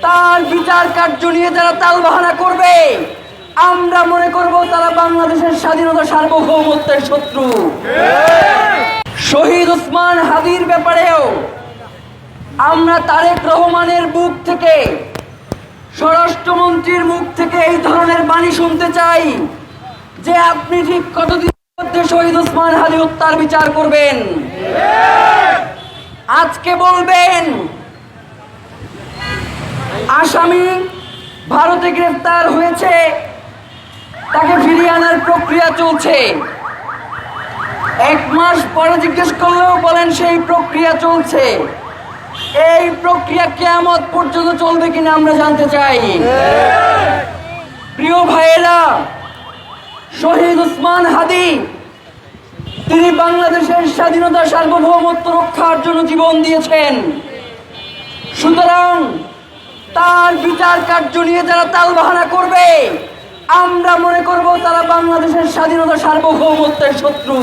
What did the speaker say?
তার বিচার কার্য নিয়ে যারা তালবাহানা করবে, আমরা মনে করব তারা বাংলাদেশের স্বাধীনতা সার্বভৌমত্বের শত্রু। শহীদ ওসমান হাদির ব্যাপারেও আমরা তারেক রহমানের মুখ থেকে, স্বরাষ্ট্রমন্ত্রীর মুখ থেকে এই ধরনের বাণী শুনতে চাই যে আপনি ঠিক কতদিনের মধ্যে শহীদ ওসমান হাদি হত্যার বিচার করবেন। আজকে বলবেন আসামি ভারতে গ্রেফতার হয়েছে, তাকে ফিরিয়ে আনার প্রক্রিয়া চলছে। 1 মাস পরে জিজ্ঞেস করলেও বলেন সেই প্রক্রিয়া চলছে। এই প্রক্রিয়া কিয়ামত পর্যন্ত চলবে কিনা আমরা জানতে চাই। প্রিয় ভাইয়েরা, শহীদ ওসমান হাদি তিনি বাংলাদেশের স্বাধীনতা সার্বভৌমত্ব রক্ষার জন্য জীবন দিয়েছেন। সুতরাং তার বিচার কার্য নিয়ে যারা তালবাহানা করবে, আমরা মনে করব তারা বাংলাদেশের স্বাধীনতা সার্বভৌমত্বের শত্রু।